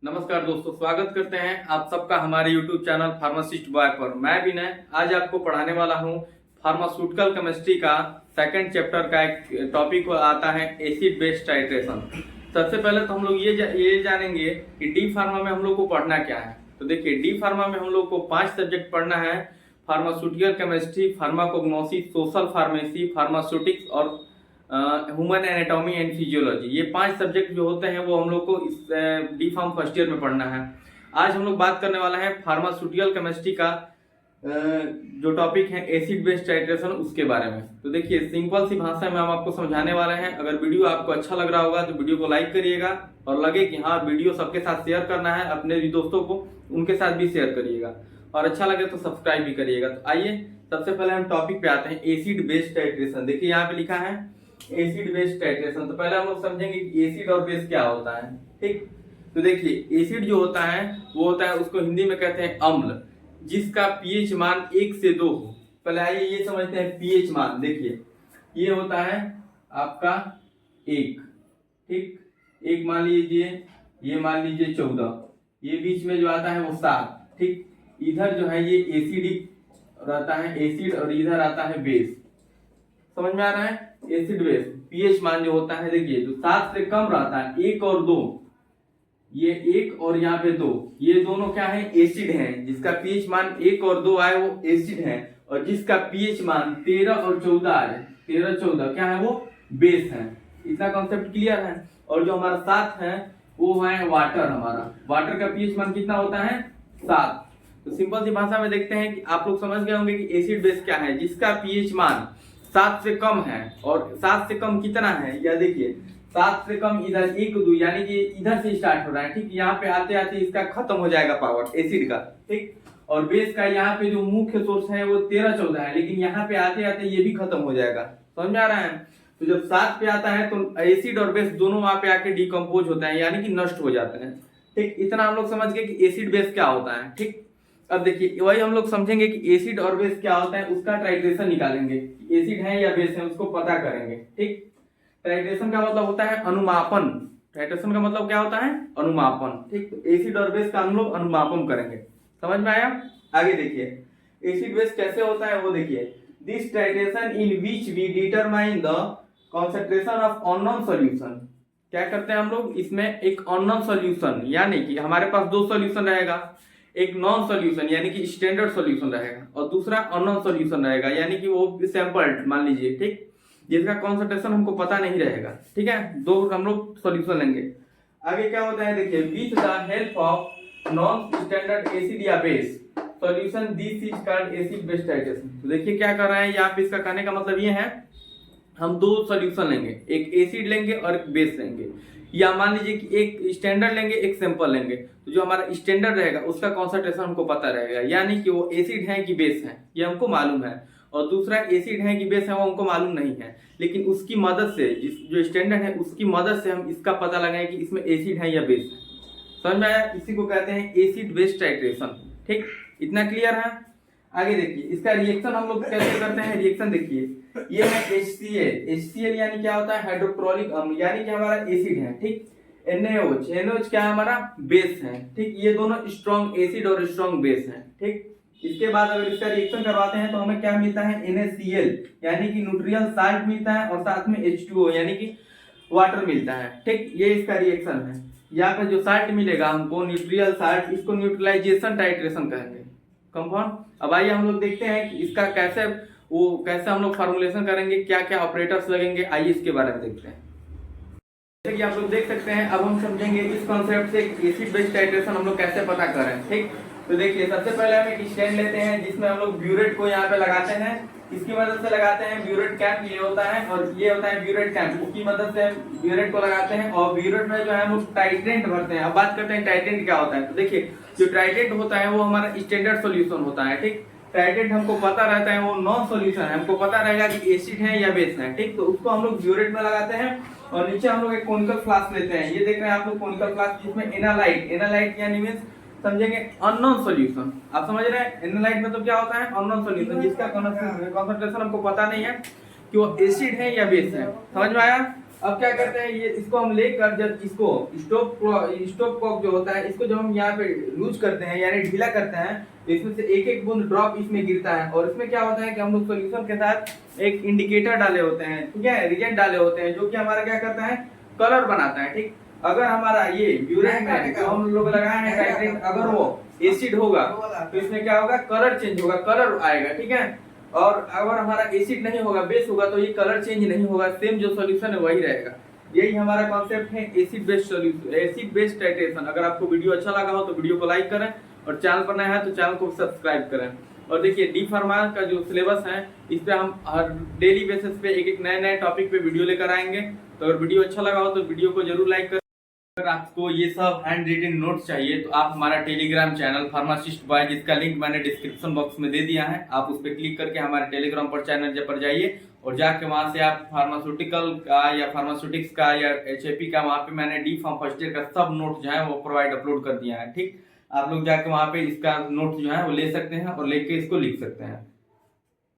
नमस्कार दोस्तों, स्वागत करते हैं आप सबका हमारे YouTube चैनल फार्मासिस्ट बॉय पर। मैं विनय आज आपको पढ़ाने वाला हूं फार्मास्यूटिकल केमिस्ट्री का सेकंड चैप्टर का एक टॉपिक आता है एसिड बेस टाइट्रेशन। सबसे पहले तो हम लोग ये जानेंगे कि डी फार्मा में हम लोग को पढ़ना क्या है। तो देखिए, डी फार्मा में हम लोग को 5 सब्जेक्ट पढ़ना है: pharmaceutical chemistry, pharmacognosy, social pharmacy, pharmaceutics और ह्यूमन एनाटॉमी एंड फिजियोलॉजी। ये 5 सब्जेक्ट जो होते हैं वो हम लोग को इस डी फार्म फर्स्ट ईयर में पढ़ना है। आज हम लोग बात करने वाला है फार्मास्यूटिकल केमिस्ट्री का जो टॉपिक है एसिड बेस टाइट्रेशन, उसके बारे में। तो देखिए, सिंपल सी भाषा में हम आपको समझाने वाले हैं। अगर वीडियो आपको अच्छा लग रहा होगा तो वीडियो को लाइक करिएगा, और लगे कि हाँ वीडियो सबके साथ शेयर करना है, अपने भी दोस्तों को उनके साथ भी शेयर करिएगा, और अच्छा लगे तो सब्सक्राइब भी करिएगा। तो आइए सबसे पहले हम टॉपिक पे आते हैं, एसिड बेस टाइट्रेशन। देखिए यहाँ पे लिखा है एसिड बेस टाइट्रेशन। तो पहले हम लोग समझेंगे कि एसिड और बेस क्या होता है। ठीक, तो देखिए, एसिड जो होता है वो होता है, उसको हिंदी में कहते हैं अम्ल, जिसका पीएच मान 1 से 2 हो। पहले आइए ये समझते हैं पीएच मान। देखिए, ये होता है आपका 1, ठीक, 1 मान लीजिए, ये मान लीजिए 14, ये बीच में जो आता है वो 7, ठीक। इधर जो है ये एसिडिक रहता है, एसिड, और इधर आता है बेस। समझ में आ रहा है? एसिड बेस पीएच मान जो होता है, देखिए, जो 7 से कम रहता है, 1 और 2, ये 1 और यहाँ पे 2, ये दोनों क्या है? एसिड हैं। जिसका पीएच मान 1 और 2 आए वो एसिड है, और जिसका पीएच मान 13 और 14 आए, 13 14 क्या है? वो बेस है। इतना कॉन्सेप्ट क्लियर है? और जो हमारा 7 है वो है वाटर। हमारा वाटर का पीएच मान कितना होता है? 7। तो सिंपल सी भाषा में देखते हैं कि आप लोग समझ गए होंगे कि एसिड बेस क्या है, जिसका पीएच मान 7 से कम है। और 7 से कम कितना है? या देखिए, 7 से कम इधर 1 2, यानी कि इधर से स्टार्ट हो रहा है, ठीक। यहाँ पे आते आते इसका खत्म हो जाएगा पावर एसिड का, ठीक। और बेस का यहाँ पे जो मुख्य सोर्स है वो 13 14 है, लेकिन यहाँ पे आते आते ये भी खत्म हो जाएगा। समझ आ रहा है? तो जब 7 पे आता है तो एसिड और बेस दोनों वहां पे आके डिकम्पोज होते हैं, यानी कि नष्ट हो जाते हैं, ठीक। इतना हम लोग समझ गए कि एसिड बेस क्या होता है, ठीक। अब देखिए, वही हम लोग समझेंगे कि एसिड और बेस क्या होता है, उसका टाइट्रेशन निकालेंगे, एसिड है या बेस है उसको पता करेंगे, ठीक। टाइट्रेशन का मतलब होता है अनुमापन। टाइट्रेशन का मतलब क्या होता है? अनुमापन, ठीक। तो एसिड और बेस का हम लोग अनुमापन करेंगे। समझ में आया? आगे देखिए, एसिड बेस कैसे होता है वो देखिए। This titration in which we determine the concentration of unknown solution. क्या करते हैं हम लोग? इसमें एक अननोन सॉल्यूशन, यानी कि हमारे पास 2 सॉल्यूशन रहेगा, एक नॉन सॉल्यूशन यानी कि स्टैंडर्ड सॉल्यूशन रहेगा, और दूसरा अननोन सॉल्यूशन रहेगा, यानी कि वो सैंपल मान लीजिए, ठीक, जिसका कॉन्सेंट्रेशन हमको पता नहीं रहेगा, ठीक है। 2 हम लोग सॉल्यूशन लेंगे। आगे क्या होता है देखिए, with the help of non standard acid या base solution, this is called acid base titration. तो देखिए क्या कर रहे हैं यहाँ पे, इसका कहने का मतलब ये है, हम 2 सॉल्यूशन लेंगे, एक एसिड लेंगे और एक बेस लेंगे, या मान लीजिए कि एक स्टैंडर्ड लेंगे एक सैंपल लेंगे। तो जो हमारा स्टैंडर्ड रहेगा उसका कॉन्सेंट्रेशन हमको पता रहेगा, यानी कि वो एसिड है कि बेस है ये हमको मालूम है, और दूसरा एसिड है कि बेस है वो हमको मालूम नहीं है, लेकिन उसकी मदद से, जो स्टैंडर्ड है उसकी मदद से हम इसका पता लगाएं कि इसमें एसिड है या बेस है। समझ में आया? इसी को कहते हैं एसिड बेस टाइट्रेशन, ठीक। इतना क्लियर है? आगे देखिए, इसका रिएक्शन हम लोग कैसे करते हैं। रिएक्शन देखिए, ये है HCl। HCl यानी क्या होता है? हाइड्रोक्लोरिक अम्ल, यानी कि हमारा एसिड है, ठीक। NaOH, NaOH क्या है? हमारा बेस है, ठीक। ये दोनों स्ट्रॉन्ग एसिड और स्ट्रॉन्ग बेस है, ठीक। इसके बाद अगर इसका रिएक्शन करवाते हैं तो हमें क्या मिलता है? NaCl, यानी कि न्यूट्रियल साल्ट मिलता है, और साथ में H2O यानी कि वाटर मिलता है, ठीक। ये इसका रिएक्शन है। यहाँ पे जो साल्ट मिलेगा हमको, न्यूट्रियल साल्ट, इसको न्यूट्रलाइजेशन टाइट्रेशन कहेंगे, कंपाउंड। अब आइए हम लोग देखते हैं कि इसका कैसे हम लोग फॉर्मुलेशन करेंगे, क्या क्या ऑपरेटर्स लगेंगे, आइए इसके बारे में देखते हैं। जैसे कि आप लोग देख सकते हैं, अब हम समझेंगे इस कॉन्सेप्ट से एसिड बेस टाइट्रेशन हम लोग कैसे पता करें, ठीक। तो देखिए, सबसे पहले हम एक स्टैंड लेते हैं जिसमें हम लोग ब्यूरेट को यहाँ पे लगाते हैं, इसकी मदद से लगाते हैं। ब्यूरेट कैप ये होता है, और ये होता है ब्यूरेट कैप, उसकी मदद से ब्यूरेट को लगाते हैं, और ब्यूरेट में जो है हम टाइट्रेंट भरते हैं। अब बात करते हैं टाइट्रेंट क्या होता है। तो देखिए, जो टाइट्रेंट होता है वो हमारा स्टैंडर्ड सोल्यूशन होता है, ठीक। टाइट्रेंट हमको पता रहता है वो नॉन सोल्यूशन है, हमको पता रहेगा कि एसिड है या बेस है, ठीक। तो उसको हम लोग ब्यूरेट में लगाते हैं, और नीचे हम लोग एक कोनिकल फ्लास्क लेते हैं। ये देख रहे हैं आप लोग कोनिकल फ्लास्क, जिसमें एनालाइट यानी मींस समझेंगे अननोन सॉल्यूशन। आप समझ रहे हैं? एनालाइट मतलब क्या होता है? अननोन सॉल्यूशन, जिसका कॉन्सेंट्रेशन हमको पता नहीं है कि वो एसिड है या बेस है। समझ में आया? अब क्या करते हैं, ये इसको हम लेकर जब इसको स्टॉप कॉक जो होता है, इसको जब हम यहाँ पे लूज करते हैं यानी ढीला करते हैं, तो इसमें से एक एक बूंद ड्रॉप इसमें गिरता है। और इसमें क्या होता है कि हम लोग सोल्यूशन के साथ एक इंडिकेटर डाले होते हैं, ठीक है, रिएजेंट डाले होते हैं, जो कि हमारा क्या करता है, कलर बनाता है। ठीक, अगर हमारा ये ब्यूरेट में जो हम लोग लगाए हैं टाइट्रेट, अगर वो एसिड होगा तो इसमें क्या होगा, कलर चेंज होगा, कलर आएगा। ठीक है, और अगर हमारा एसिड नहीं होगा, बेस होगा, तो ये कलर चेंज नहीं होगा, सेम जो सॉल्यूशन है वही रहेगा। यही हमारा कॉन्सेप्ट है acid based solution, acid based titration. अगर आपको वीडियो अच्छा लगा हो तो वीडियो को लाइक करें, और चैनल पर नया है तो चैनल को सब्सक्राइब करें। और देखिए डी फार्मा का जो सिलेबस है, इस पे हम हर डेली बेसिस पे एक एक नए नए टॉपिक पे वीडियो लेकर आएंगे। तो अगर वीडियो अच्छा लगा हो तो वीडियो को जरूर लाइक करें। अगर आपको ये सब हैंड रिटन नोट्स चाहिए तो आप हमारा टेलीग्राम चैनल फार्मासिस्ट बॉय, जिसका लिंक मैंने डिस्क्रिप्शन बॉक्स में दे दिया है, आप उस पर क्लिक करके हमारे टेलीग्राम पर चैनल पर जाइए, और जाके वहां से आप फार्मास्यूटिकल का या फार्मास्यूटिक्स का या एचएपी का, वहां पे मैंने डी फार्म फर्स्ट ईयर का सब नोट जो है वो प्रोवाइड अपलोड कर दिया है। ठीक, आप लोग जाके वहां पे इसका नोट जो है वो ले सकते हैं और लेके इसको लिख सकते हैं।